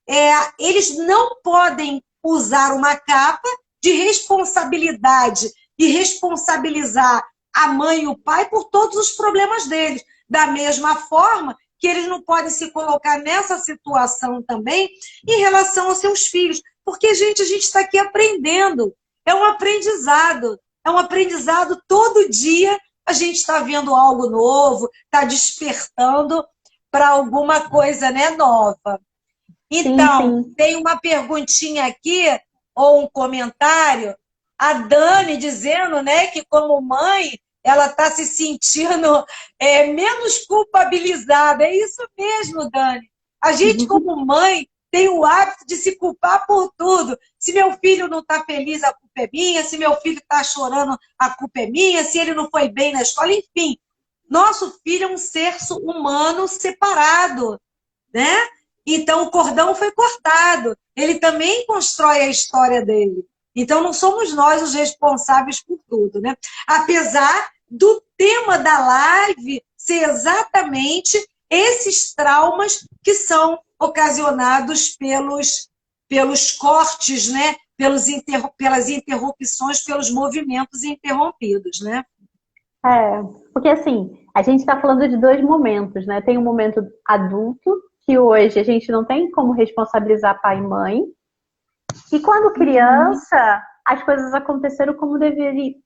eles não podem usar uma capa de responsabilidade e responsabilizar a mãe e o pai por todos os problemas deles. Da mesma forma que eles não podem se colocar nessa situação também em relação aos seus filhos. Porque, gente, a gente está aqui aprendendo. É um aprendizado. É um aprendizado todo dia. A gente está vendo algo novo, está despertando para alguma coisa, né, nova. Então, sim. tem uma perguntinha aqui, ou um comentário, a Dani dizendo, né, que como mãe, ela está se sentindo menos culpabilizada. É isso mesmo, Dani. A gente, como mãe, tem o hábito de se culpar por tudo. Se meu filho não está feliz, a culpa é minha. Se meu filho está chorando, a culpa é minha. Se ele não foi bem na escola, enfim. Nosso filho é um ser humano separado, né? Então, o cordão foi cortado. Ele também constrói a história dele. Então, não somos nós os responsáveis por tudo, né? Apesar do tema da live ser exatamente esses traumas que são ocasionados pelos cortes, né? Pelas interrupções, pelos movimentos interrompidos, né? Porque assim, a gente está falando de dois momentos, né? Tem um momento adulto, que hoje a gente não tem como responsabilizar pai e mãe. E quando criança, as coisas aconteceram como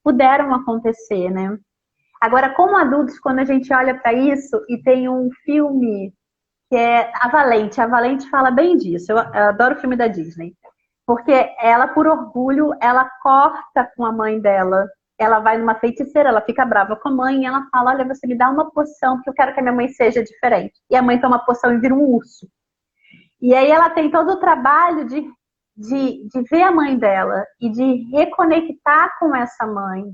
puderam acontecer, né? Agora, como adultos, quando a gente olha para isso e tem um filme que é A Valente fala bem disso. Eu adoro o filme da Disney. Porque ela, por orgulho, ela corta com a mãe dela. Ela vai numa feiticeira, ela fica brava com a mãe e ela fala, olha, você me dá uma poção porque eu quero que a minha mãe seja diferente. E a mãe toma a poção e vira um urso. E aí ela tem todo o trabalho de ver a mãe dela e de reconectar com essa mãe.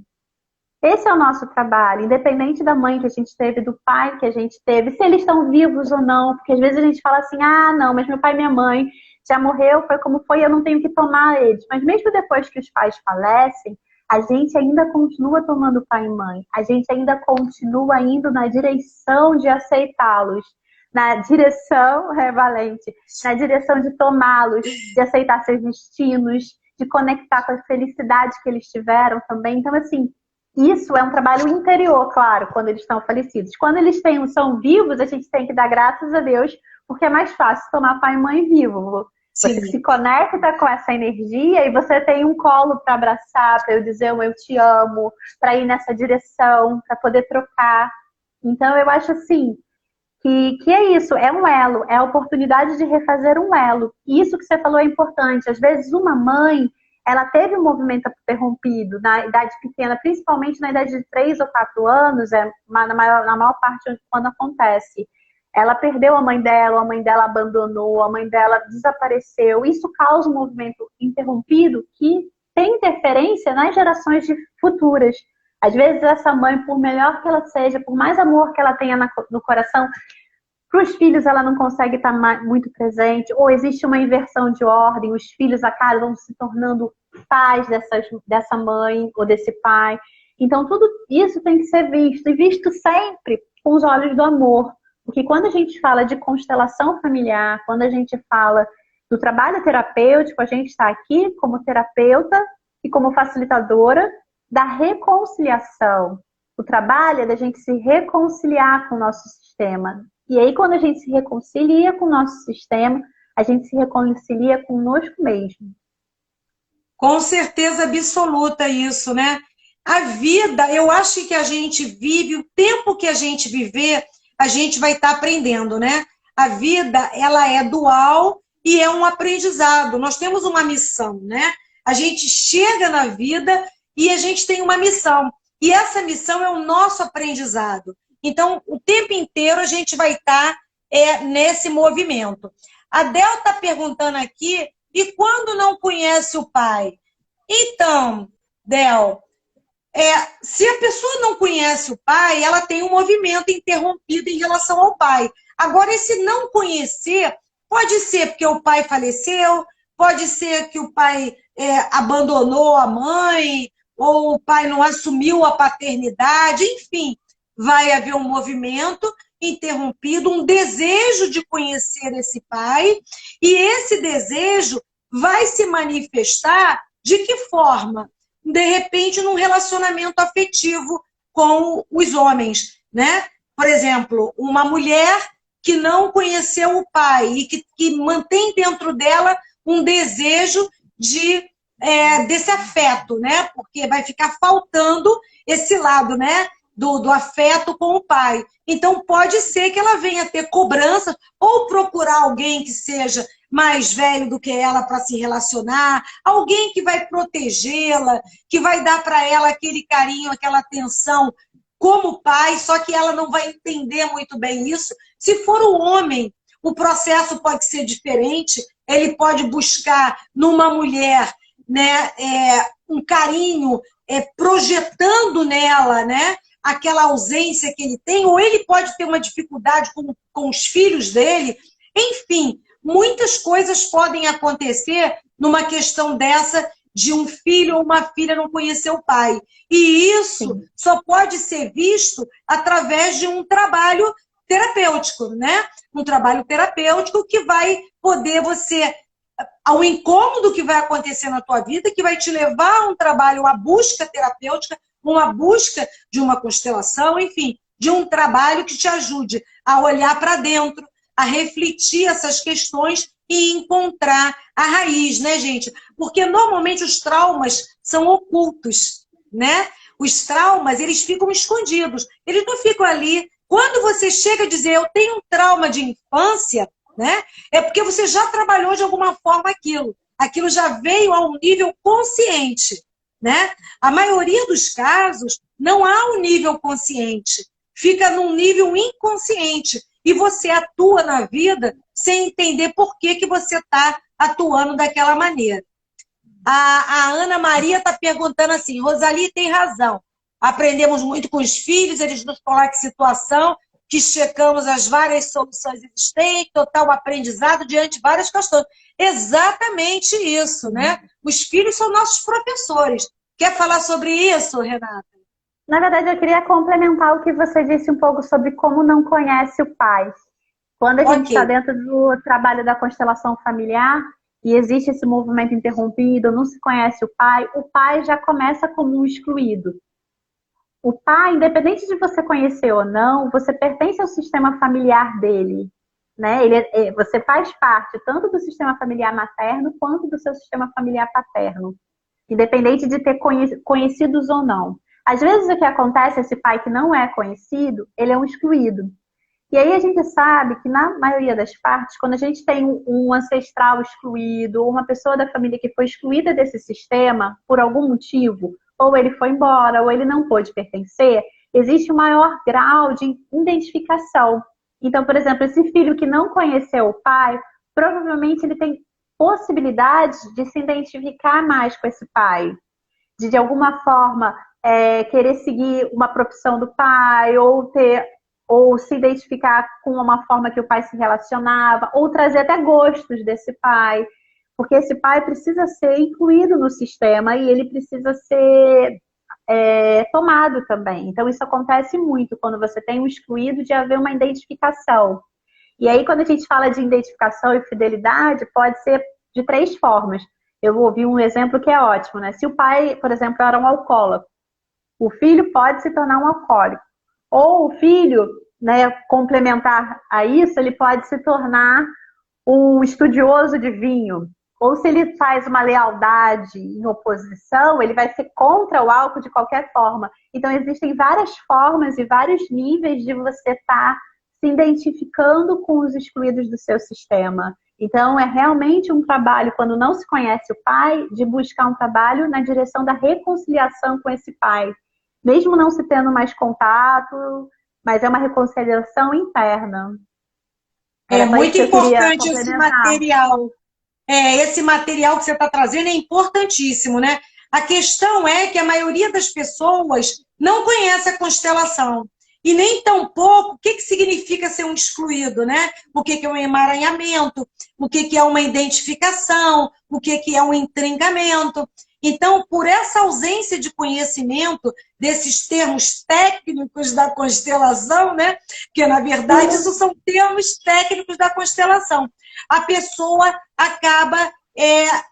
Esse é o nosso trabalho, independente da mãe que a gente teve, do pai que a gente teve, se eles estão vivos ou não, porque às vezes a gente fala assim, ah, não, mas meu pai e minha mãe já morreu, foi como foi, eu não tenho que tomar eles. Mas mesmo depois que os pais falecem, a gente ainda continua tomando pai e mãe, a gente ainda continua indo na direção de aceitá-los, na direção, Valente, na direção de tomá-los, de aceitar seus destinos, de conectar com a felicidade que eles tiveram também. Então, assim, isso é um trabalho interior, claro, quando eles estão falecidos. Quando eles são vivos, a gente tem que dar graças a Deus, porque é mais fácil tomar pai e mãe vivo. Você se conecta com essa energia e você tem um colo para abraçar, para eu dizer um eu te amo, para ir nessa direção, para poder trocar. Então, eu acho assim, que é isso, é um elo, é a oportunidade de refazer um elo. E isso que você falou é importante. Às vezes, uma mãe, ela teve um movimento interrompido na idade pequena, principalmente na idade de 3 ou 4 anos, na maior parte quando acontece. Ela perdeu a mãe dela abandonou, a mãe dela desapareceu. Isso causa um movimento interrompido que tem interferência nas gerações futuras. Às vezes essa mãe, por melhor que ela seja, por mais amor que ela tenha no coração, para os filhos ela não consegue estar muito presente, ou existe uma inversão de ordem, os filhos acabam se tornando pais dessa mãe ou desse pai. Então tudo isso tem que ser visto, e visto sempre com os olhos do amor. Porque quando a gente fala de constelação familiar, quando a gente fala do trabalho terapêutico, a gente está aqui como terapeuta e como facilitadora da reconciliação. O trabalho é da gente se reconciliar com o nosso sistema. E aí, quando a gente se reconcilia com o nosso sistema, a gente se reconcilia conosco mesmo. Com certeza absoluta isso, né? A vida, eu acho que a gente vive, o tempo que a gente viver, a gente vai estar aprendendo, né? A vida, ela é dual e é um aprendizado. Nós temos uma missão, né? A gente chega na vida e a gente tem uma missão. E essa missão é o nosso aprendizado. Então, o tempo inteiro a gente vai estar nesse movimento. A Del está perguntando aqui, e quando não conhece o pai? Então, Del, se a pessoa não conhece o pai, ela tem um movimento interrompido em relação ao pai. Agora, esse não conhecer, pode ser porque o pai faleceu, pode ser que o pai abandonou a mãe, ou o pai não assumiu a paternidade, enfim, vai haver um movimento interrompido, um desejo de conhecer esse pai, e esse desejo vai se manifestar de que forma? De repente, num relacionamento afetivo com os homens, né? Por exemplo, uma mulher que não conheceu o pai e que mantém dentro dela um desejo desse afeto, né? Porque vai ficar faltando esse lado, né? Do afeto com o pai. Então, pode ser que ela venha ter cobranças ou procurar alguém que seja mais velho do que ela para se relacionar, alguém que vai protegê-la, que vai dar para ela aquele carinho, aquela atenção como pai, só que ela não vai entender muito bem isso. Se for o homem, o processo pode ser diferente, ele pode buscar numa mulher, né, um carinho, projetando nela, né, aquela ausência que ele tem, ou ele pode ter uma dificuldade com os filhos dele. Enfim, muitas coisas podem acontecer numa questão dessa de um filho ou uma filha não conhecer o pai. E isso só pode ser visto através de um trabalho terapêutico, né? Um trabalho terapêutico que vai poder ao incômodo que vai acontecer na tua vida, que vai te levar a um trabalho, a busca terapêutica, uma busca de uma constelação, enfim, de um trabalho que te ajude a olhar para dentro, a refletir essas questões e encontrar a raiz, né, gente? Porque normalmente os traumas são ocultos, né? Os traumas, eles ficam escondidos, eles não ficam ali. Quando você chega a dizer, eu tenho um trauma de infância, né? É porque você já trabalhou de alguma forma aquilo. Aquilo já veio a um nível consciente, né? A maioria dos casos não há um nível consciente, fica num nível inconsciente e você atua na vida sem entender por que você está atuando daquela maneira. A Ana Maria está perguntando assim, Rosali tem razão, aprendemos muito com os filhos, eles nos colocam em situação que checamos as várias soluções existentes, total aprendizado diante de várias questões. Exatamente isso, né? Os filhos são nossos professores. Quer falar sobre isso, Renata? Na verdade, eu queria complementar o que você disse um pouco sobre como não conhece o pai. Quando a gente está dentro do trabalho da constelação familiar e existe esse movimento interrompido, não se conhece o pai já começa como um excluído. O pai, independente de você conhecer ou não, você pertence ao sistema familiar dele, né? Você faz parte tanto do sistema familiar materno quanto do seu sistema familiar paterno, independente de ter conhecidos ou não. Às vezes o que acontece, esse pai que não é conhecido, ele é um excluído. E aí a gente sabe que na maioria das partes, quando a gente tem um ancestral excluído, ou uma pessoa da família que foi excluída desse sistema por algum motivo, ou ele foi embora, ou ele não pôde pertencer, existe um maior grau de identificação. Então, por exemplo, esse filho que não conheceu o pai, provavelmente ele tem possibilidade de se identificar mais com esse pai, de alguma forma querer seguir uma profissão do pai, ou se identificar com uma forma que o pai se relacionava, ou trazer até gostos desse pai. Porque esse pai precisa ser incluído no sistema e ele precisa ser tomado também. Então, isso acontece muito quando você tem um excluído de haver uma identificação. E aí, quando a gente fala de identificação e fidelidade, pode ser de 3 formas. Eu vou ouvir um exemplo que é ótimo, né? Se o pai, por exemplo, era um alcoólatra, o filho pode se tornar um alcoólico. Ou o filho, né, complementar a isso, ele pode se tornar um estudioso de vinho. Ou se ele faz uma lealdade em oposição, ele vai ser contra o álcool de qualquer forma. Então, existem várias formas e vários níveis de você estar se identificando com os excluídos do seu sistema. Então, é realmente um trabalho, quando não se conhece o pai, de buscar um trabalho na direção da reconciliação com esse pai. Mesmo não se tendo mais contato, mas é uma reconciliação interna. É muito importante esse material. Esse material que você está trazendo é importantíssimo, né? A questão é que a maioria das pessoas não conhece a constelação. E nem tampouco o que significa ser um excluído, né? O que é um emaranhamento, o que é uma identificação, o que é um intrincamento. Então, por essa ausência de conhecimento desses termos técnicos da constelação, né? Que, na verdade, isso são termos técnicos da constelação. A pessoa acaba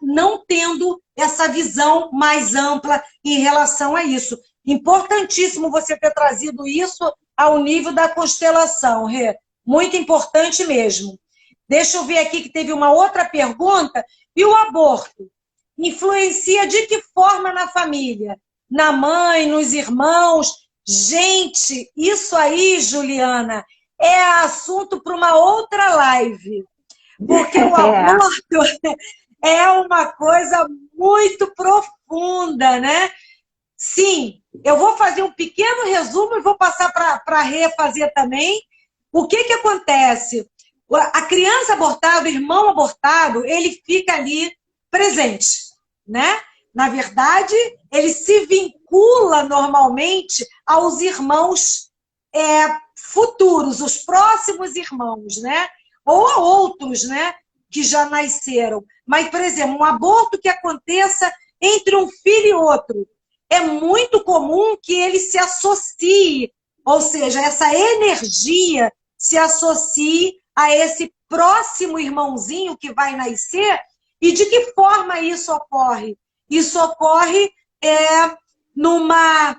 não tendo essa visão mais ampla em relação a isso. Importantíssimo você ter trazido isso ao nível da constelação, Rê. Muito importante mesmo. Deixa eu ver aqui que teve uma outra pergunta. E o aborto? Influencia de que forma na família? Na mãe, nos irmãos? Gente, isso aí, Juliana, é assunto para uma outra live. Porque o aborto é uma coisa muito profunda, né? Sim, eu vou fazer um pequeno resumo e vou passar para a Rê fazer também. O que acontece? A criança abortada, o irmão abortado, ele fica ali presente, né? Na verdade, ele se vincula normalmente aos irmãos futuros, os próximos irmãos, né? Ou a outros, né? Que já nasceram. Mas, por exemplo, um aborto que aconteça entre um filho e outro, é muito comum que ele se associe, ou seja, essa energia se associe a esse próximo irmãozinho que vai nascer. E de que forma isso ocorre? Isso ocorre numa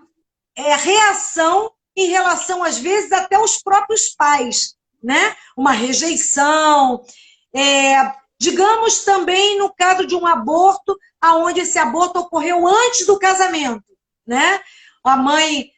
reação em relação, às vezes, até aos próprios pais, né? Uma rejeição. Digamos também no caso de um aborto, onde esse aborto ocorreu antes do casamento, né? A mãe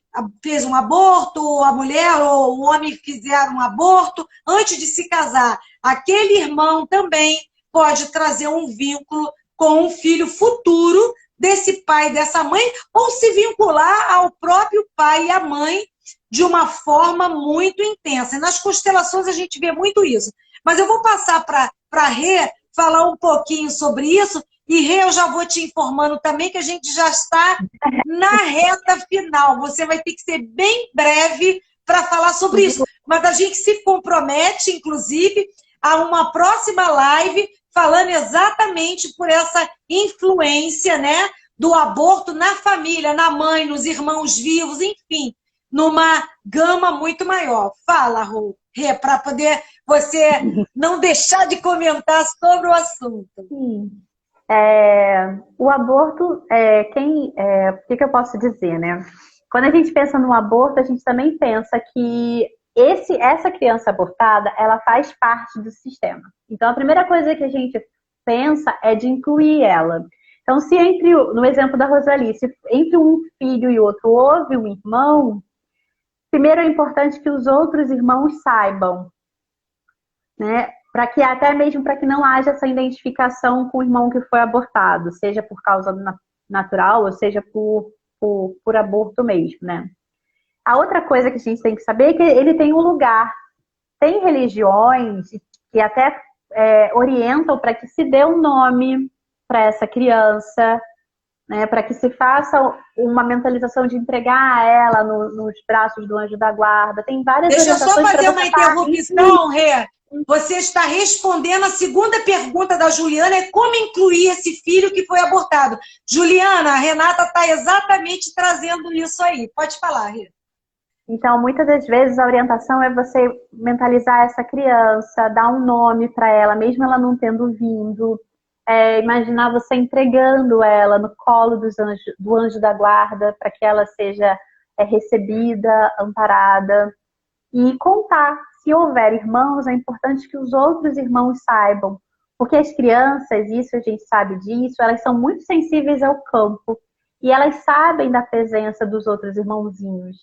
fez um aborto, a mulher ou o homem fizeram um aborto antes de se casar. Aquele irmão também pode trazer um vínculo com um filho futuro desse pai e dessa mãe, ou se vincular ao próprio pai e à mãe de uma forma muito intensa. E nas constelações a gente vê muito isso. Mas eu vou passar para a Rê falar um pouquinho sobre isso. E, Rê, eu já vou te informando também que a gente já está na reta final. Você vai ter que ser bem breve para falar sobre isso. Mas a gente se compromete, inclusive, a uma próxima live falando exatamente por essa influência, né, do aborto na família, na mãe, nos irmãos vivos, enfim, numa gama muito maior. Fala, Rê, para poder você não deixar de comentar sobre o assunto. Sim. O aborto, o que eu posso dizer, né? Quando a gente pensa no aborto, a gente também pensa que essa criança abortada, ela faz parte do sistema. Então, a primeira coisa que a gente pensa é de incluir ela. Então, se no exemplo da Rosali, se entre um filho e outro houve um irmão, primeiro é importante que os outros irmãos saibam, né? Para que até mesmo para que não haja essa identificação com o irmão que foi abortado, seja por causa natural ou seja por aborto mesmo, né? A outra coisa que a gente tem que saber é que ele tem um lugar. Tem religiões que até orientam para que se dê um nome para essa criança, né? Para que se faça uma mentalização de entregar ela nos braços do anjo da guarda. Tem várias orientações. Deixa eu só fazer uma interrupção, Rê. Você está respondendo a segunda pergunta da Juliana, é como incluir esse filho que foi abortado. Juliana, a Renata está exatamente trazendo isso aí. Pode falar, Rê. Então, muitas das vezes a orientação é você mentalizar essa criança, dar um nome para ela, mesmo ela não tendo vindo. Imaginar você entregando ela no colo do anjo da guarda para que ela seja recebida, amparada. E contar, se houver irmãos, é importante que os outros irmãos saibam. Porque as crianças, isso a gente sabe disso, elas são muito sensíveis ao campo. E elas sabem da presença dos outros irmãozinhos.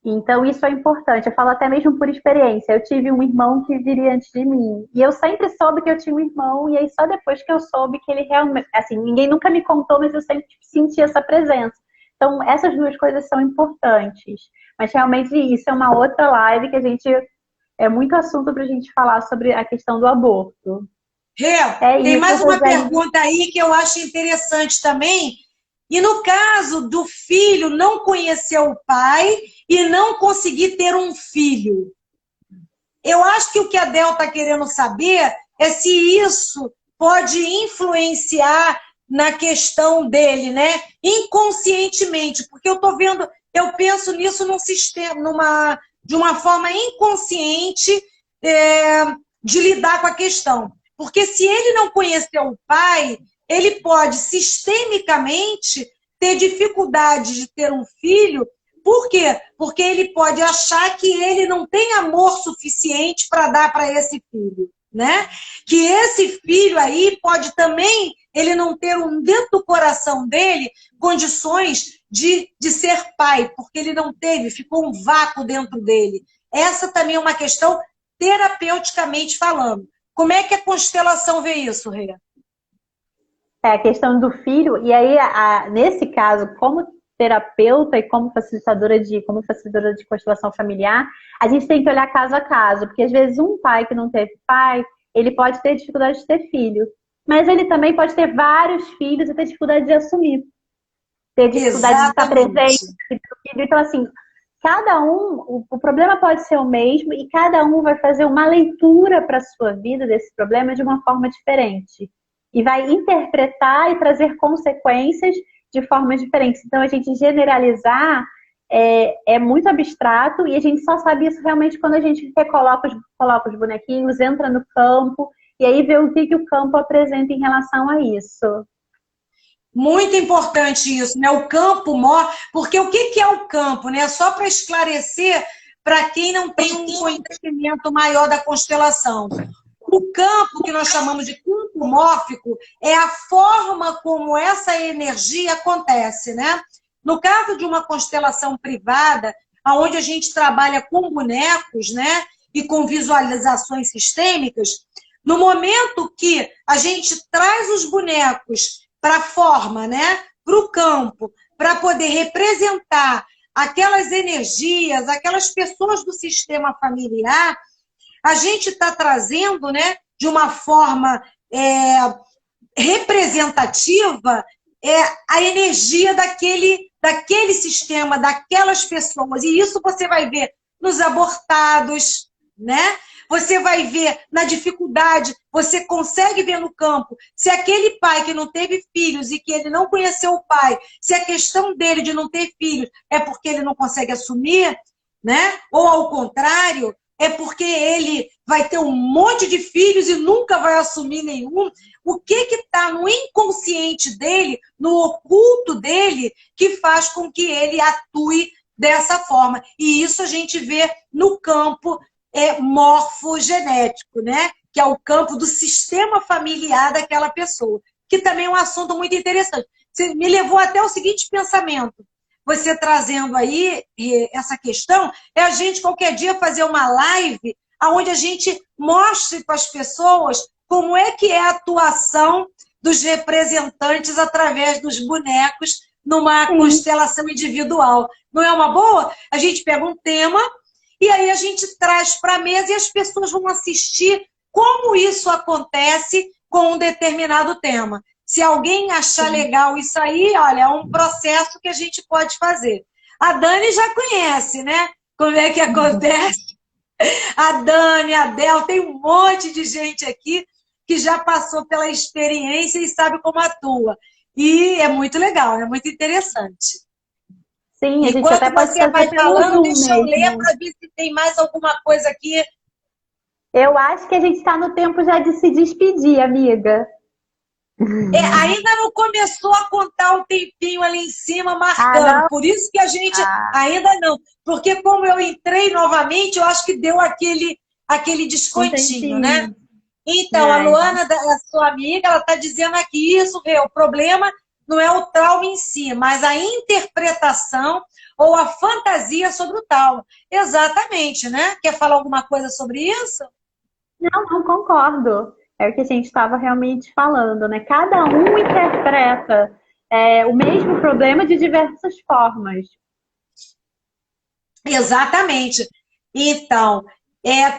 Então, isso é importante. Eu falo até mesmo por experiência. Eu tive um irmão que viria antes de mim. E eu sempre soube que eu tinha um irmão. E aí, só depois que eu soube que ele realmente... Assim, ninguém nunca me contou, mas eu sempre senti essa presença. Então, essas duas coisas são importantes. Mas, realmente, isso é uma outra live que a gente... É muito assunto para a gente falar sobre a questão do aborto. Rê, tem mais uma pergunta aí que eu acho interessante também. E no caso do filho não conhecer o pai e não conseguir ter um filho, eu acho que o que a Del está querendo saber é se isso pode influenciar na questão dele, né? Inconscientemente, porque eu penso nisso num sistema, de uma forma inconsciente de lidar com a questão. Porque se ele não conhecer o pai, ele pode sistemicamente ter dificuldade de ter um filho. Por quê? Porque ele pode achar que ele não tem amor suficiente para dar para esse filho, né? Que esse filho aí pode também, ele não ter dentro do coração dele condições de ser pai, porque ele não teve, ficou um vácuo dentro dele. Essa também é uma questão terapeuticamente falando. Como é que a constelação vê isso, Rê? É a questão do filho, e aí, nesse caso, como terapeuta e como facilitadora de constelação familiar, a gente tem que olhar caso a caso, porque às vezes um pai que não teve pai, ele pode ter dificuldade de ter filho, mas ele também pode ter vários filhos e ter dificuldade de assumir, ter dificuldade de estar presente. Então, assim, cada um, o problema pode ser o mesmo e cada um vai fazer uma leitura para a sua vida desse problema de uma forma diferente. E vai interpretar e trazer consequências de formas diferentes. Então, a gente generalizar é muito abstrato e a gente só sabe isso realmente quando a gente coloca os bonequinhos, entra no campo e aí vê o que o campo apresenta em relação a isso. Muito importante isso, né? O campo mostra... Porque o que é o campo, né? Só para esclarecer para quem não tem um conhecimento maior da constelação. O campo, que nós chamamos de campo mórfico, é a forma como essa energia acontece, né? No caso de uma constelação privada, onde a gente trabalha com bonecos, né? E com visualizações sistêmicas, no momento que a gente traz os bonecos para a forma, né? Para o campo, para poder representar aquelas energias, aquelas pessoas do sistema familiar, a gente está trazendo, né, de uma forma representativa a energia daquele sistema, daquelas pessoas. E isso você vai ver nos abortados, né? Você vai ver na dificuldade, você consegue ver no campo, se aquele pai que não teve filhos e que ele não conheceu o pai, se a questão dele de não ter filhos é porque ele não consegue assumir, né? Ou ao contrário, é porque ele vai ter um monte de filhos e nunca vai assumir nenhum. O que está no inconsciente dele, no oculto dele, que faz com que ele atue dessa forma? E isso a gente vê no campo morfogenético, né? Que é o campo do sistema familiar daquela pessoa, que também é um assunto muito interessante. Você me levou até o seguinte pensamento. Você trazendo aí essa questão, é a gente qualquer dia fazer uma live onde a gente mostre para as pessoas como é que é a atuação dos representantes através dos bonecos numa constelação individual. Não é uma boa? A gente pega um tema e aí a gente traz para a mesa e as pessoas vão assistir como isso acontece com um determinado tema. Se alguém achar legal isso aí, olha, é um processo que a gente pode fazer. A Dani já conhece, né? Como é que acontece? A Dani, a Del, tem um monte de gente aqui que já passou pela experiência e sabe como atua. E é muito legal, é muito interessante. Sim, a gente enquanto até pode você vai falando, deixa eu ler mesmo. para ver se tem mais alguma coisa aqui. Eu acho que a gente está no tempo já de se despedir, amiga. Ainda não começou a contar um tempinho ali em cima, marcando. Por isso que a gente ainda não. Porque como eu entrei novamente, eu acho que deu aquele descontinho, né? Então, a Luana, a sua amiga, ela está dizendo aqui isso, o problema não é o trauma em si, mas a interpretação ou a fantasia sobre o trauma. Exatamente, né? Quer falar alguma coisa sobre isso? Não concordo. É o que a gente estava realmente falando, né? Cada um interpreta o mesmo problema de diversas formas. Exatamente. Então,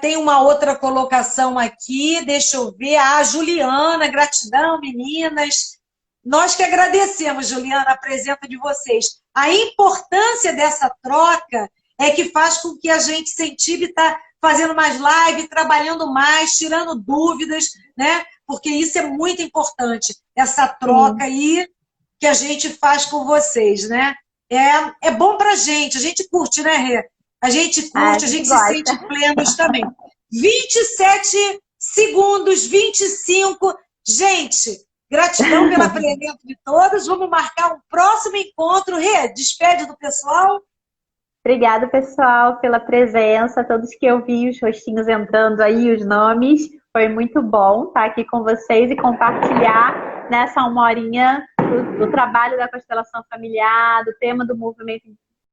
tem uma outra colocação aqui, deixa eu ver. A Juliana, gratidão, meninas. Nós que agradecemos, Juliana, a presença de vocês. A importância dessa troca é que faz com que a gente incentive estar fazendo mais live, trabalhando mais, tirando dúvidas, né? Porque isso é muito importante, essa troca aí que a gente faz com vocês, né? É bom pra gente, a gente curte, né, Rê? A gente curte, a gente se sente plenos também. 27 segundos, 25. Gente, Gratidão pelo acolhimento de todos. Vamos marcar um próximo encontro. Rê, despede do pessoal. Obrigada, pessoal, pela presença, todos que eu vi os rostinhos entrando aí, os nomes. Foi muito bom estar aqui com vocês e compartilhar nessa uma horinha do trabalho da constelação familiar, do tema do movimento